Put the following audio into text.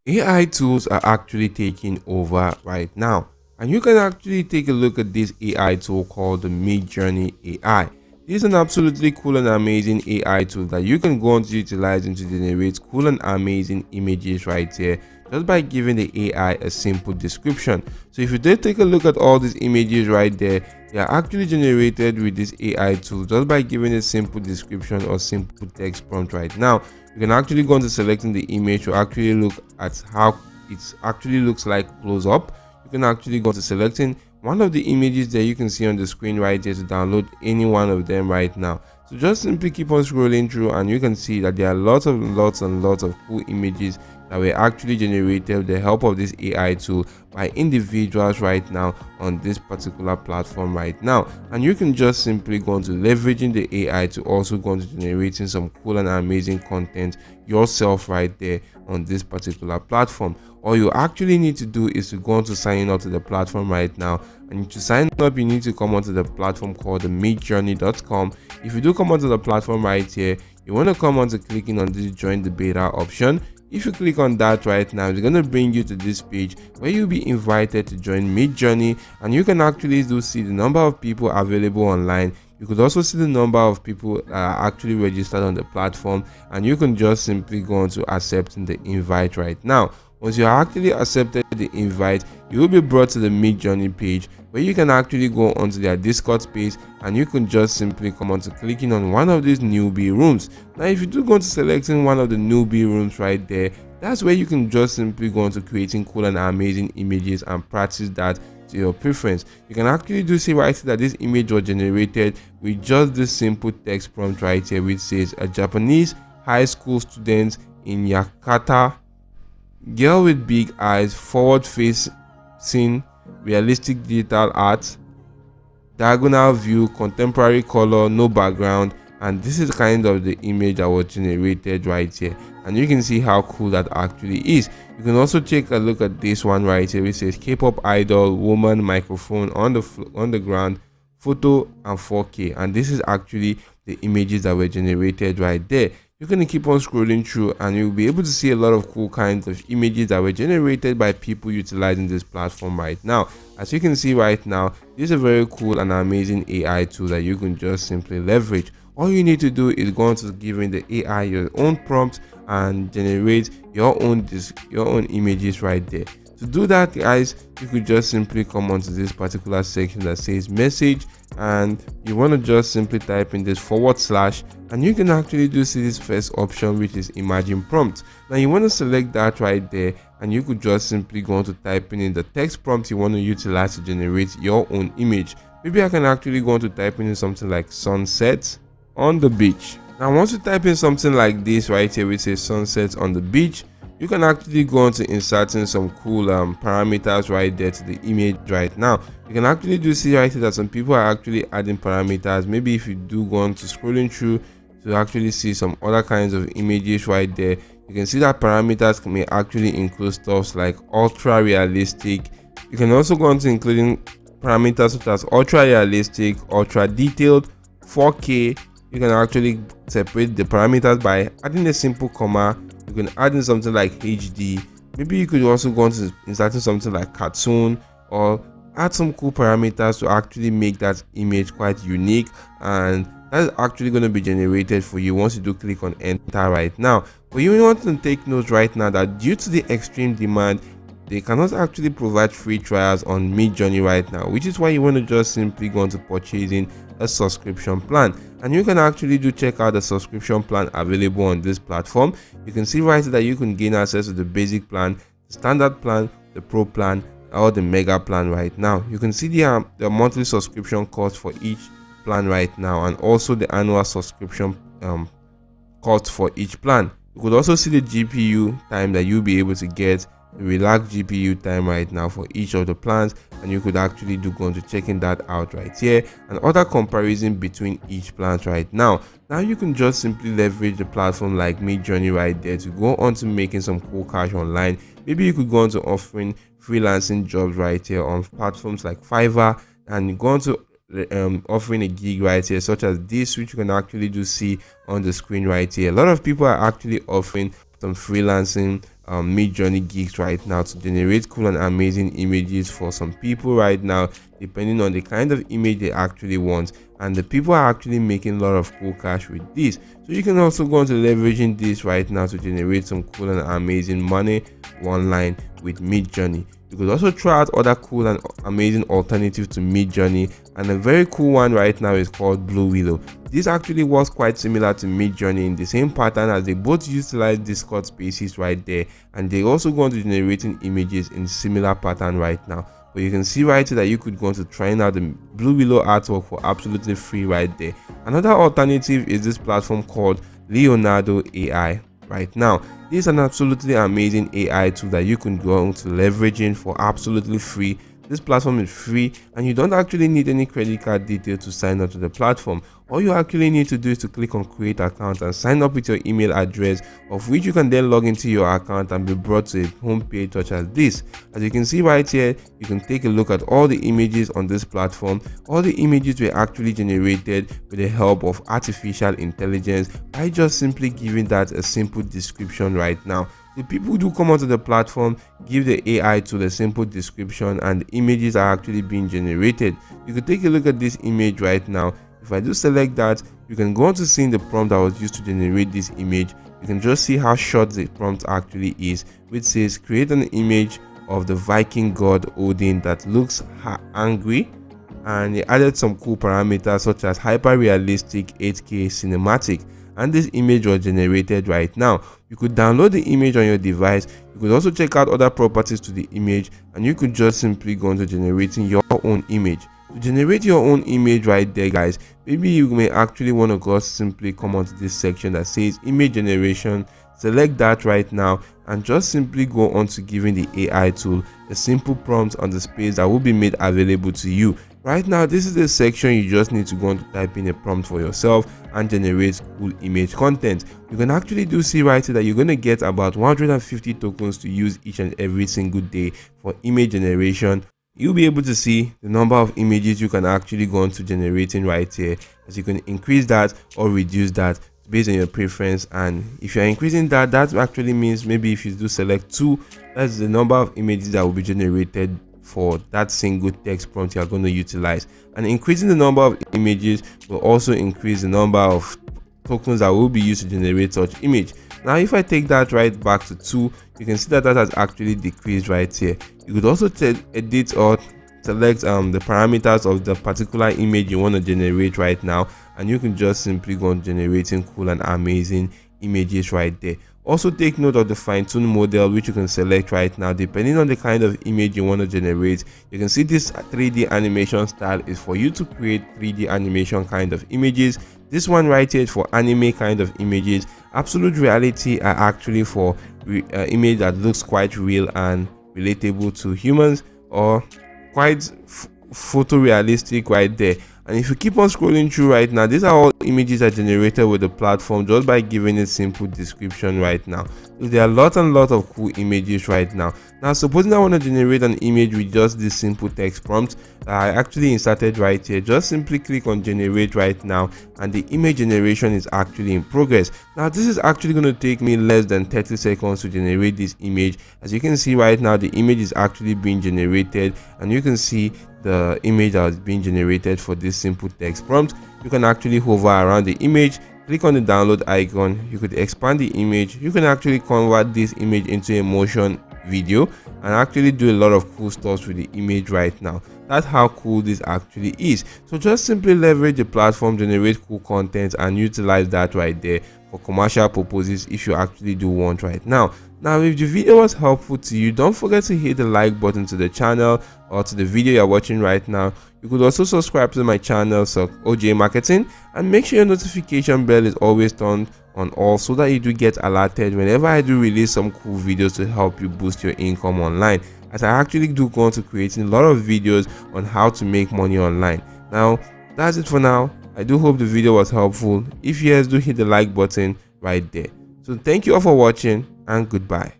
AI tools are actually taking over right now, and you can actually take a look at this AI tool called the Midjourney AI. This is an absolutely cool and amazing AI tool that you can go on to utilize to generate cool and amazing images right here, just by giving the AI a simple description. So if you did take a look at all these images right there, they are actually generated with this AI tool just by giving a simple description or simple text prompt right now. You can actually go into selecting the image to actually look at how it actually looks like close up. You can actually go to selecting one of the images that you can see on the screen right there to download any one of them right now. So just simply keep on scrolling through and you can see that there are lots of cool images that were actually generated with the help of this AI tool by individuals right now on this particular platform right now. And you can just simply go into leveraging the AI to also go into generating some cool and amazing content yourself right there on this particular platform. All you actually need to do is to go on to sign up to the platform right now. And to sign up, you need to come onto the platform called the midjourney.com. If you do come onto the platform right here, you want to come on to clicking on this join the beta option. If you click on that right now, it's going to bring you to this page where you'll be invited to join Midjourney, and you can actually do see the number of people available online. You could also see the number of people actually registered on the platform, and you can just simply go on to accepting the invite right now. Once you actually accepted the invite, you will be brought to the Midjourney page where you can actually go onto their Discord space, and you can just simply come on to clicking on one of these newbie rooms. Now if you do go to selecting one of the newbie rooms right there, that's where you can just simply go into creating cool and amazing images and practice that to your preference. You can actually do see right here that this image was generated with just this simple text prompt right here, which says a Japanese high school student in Yakata, girl with big eyes, forward facing, realistic digital art, diagonal view, contemporary color, no background. And this is kind of the image that was generated right here, and you can see how cool that actually is. You can also take a look at this one right here, which says K-pop idol woman microphone on the ground, photo and 4K. And this is actually the images that were generated right there. You're going to keep on scrolling through and you'll be able to see a lot of cool kinds of images that were generated by people utilizing this platform right now. As you can see right now, this is a very cool and amazing AI tool that you can just simply leverage. All you need to do is go on to giving the AI your own prompt and generate your own images right there. To do that, guys, you could just simply come onto this particular section that says message, and you want to just simply type in this / and you can actually do see this first option, which is imagine prompt. Now you want to select that right there, and you could just simply go on to type in the text prompt you want to utilize to generate your own image. Maybe I can actually go on to type in something like sunset on the beach. Now once you type in something like this right here, which says sunset on the beach, you can actually go on to inserting some cool parameters right there to the image right now. You can actually do see right here that some people are actually adding parameters. Maybe if you do go on to scrolling through to actually see some other kinds of images right there, you can see that parameters may actually include stuff like ultra realistic. You can also go on to including parameters such as ultra realistic, ultra detailed, 4K. You can actually separate the parameters by adding a simple comma. You can add in something like HD. Maybe you could also go on to inserting something like cartoon, or add some cool parameters to actually make that image quite unique, and that's actually going to be generated for you once you do click on enter right now. But you want to take note right now that due to the extreme demand, they cannot actually provide free trials on Midjourney right now, which is why you want to just simply go on to purchasing a subscription plan. And you can actually do check out the subscription plan available on this platform. You can see right here that you can gain access to the basic plan, the standard plan, the pro plan, or the mega plan right now. You can see the monthly subscription cost for each plan right now, and also the annual subscription cost for each plan. You could also see the GPU time that you'll be able to get, the relaxed GPU time right now for each of the plans, and you could actually do go on to checking that out right here, and other comparison between each plan right now. Now you can just simply leverage the platform like Midjourney right there to go on to making some cool cash online. Maybe you could go on to offering freelancing jobs right here on platforms like Fiverr, and go on to offering a gig right here such as this, which you can actually do see on the screen right here. A lot of people are actually offering some freelancing Midjourney gigs right now to generate cool and amazing images for some people right now, depending on the kind of image they actually want. And the people are actually making a lot of cool cash with this. So you can also go into leveraging this right now to generate some cool and amazing money online with Midjourney. You could also try out other cool and amazing alternatives to Midjourney, and a very cool one right now is called Blue Willow. This actually works quite similar to Midjourney in the same pattern, as they both utilize Discord spaces right there, and they also go into generating images in similar pattern right now. But you can see right here that you could go into trying out the Blue Willow artwork for absolutely free right there. Another alternative is this platform called Leonardo AI. Right now, this is an absolutely amazing AI tool that you can go on to leveraging for absolutely free. This platform is free and you don't actually need any credit card detail to sign up to the platform. All you actually need to do is to click on create account and sign up with your email address, of which you can then log into your account and be brought to a home page such as this. As you can see right here, you can take a look at all the images on this platform. All the images were actually generated with the help of artificial intelligence by just simply giving that a simple description right now. The people do come onto the platform, give the AI tool a simple description, and the images are actually being generated. You can take a look at this image right now. If I do select that, you can go on to seeing the prompt that was used to generate this image. You can just see how short the prompt actually is, which says create an image of the Viking god Odin that looks angry, and it added some cool parameters such as hyper realistic 8K cinematic, and this image was generated right now. You could download the image on your device. You could also check out other properties to the image, and you could just simply go into generating your own image. To generate your own image right there, guys, maybe you may actually want to go simply come onto this section that says image generation. Select that right now and just simply go on to giving the AI tool a simple prompt on the space that will be made available to you. Right now, this is the section you just need to go on to type in a prompt for yourself and generate cool image content. You can actually do see right here that you're going to get about 150 tokens to use each and every single day for image generation. You'll be able to see the number of images you can actually go on to generating right here, as you can increase that or reduce that based on your preference. And if you're increasing that, that actually means maybe if you do select 2, that's the number of images that will be generated for that single text prompt you're going to utilize. And increasing the number of images will also increase the number of tokens that will be used to generate such image. Now if I take that right back to 2, you can see that that has actually decreased right here. You could also edit or select the parameters of the particular image you want to generate right now, and you can just simply go on generating cool and amazing images right there. Also take note of the fine-tune model, which you can select right now depending on the kind of image you want to generate. You can see this 3D animation style is for you to create 3D animation kind of images. This one right here is for anime kind of images. Absolute reality are actually for image that looks quite real and relatable to humans, or quite photorealistic right there. And if you keep on scrolling through right now, these are all images that are generated with the platform just by giving a simple description right now. So there are lots and lots of cool images right now. Now supposing I want to generate an image with just this simple text prompt that I actually inserted right here, just simply click on generate right now, and the image generation is actually in progress. Now this is actually going to take me less than 30 seconds to generate this image. As you can see right now, the image is actually being generated, and you can see the image that is being generated for this simple text prompt. You can actually hover around the image, click on the download icon. You could expand the image. You can actually convert this image into a motion video and actually do a lot of cool stuff with the image right now. That's how cool this actually is. So just simply leverage the platform, generate cool content, and utilize that right there for commercial purposes if you actually do want right now. Now, if the video was helpful to you, don't forget to hit the like button to the channel or to the video you're watching right now. You could also subscribe to my channel, so OJ Marketing, and make sure your notification bell is always turned on all so that you do get alerted whenever I do release some cool videos to help you boost your income online, as I actually do go on to creating a lot of videos on how to make money online. Now, that's it for now. I do hope the video was helpful. If yes, do hit the like button right there. So thank you all for watching, and goodbye.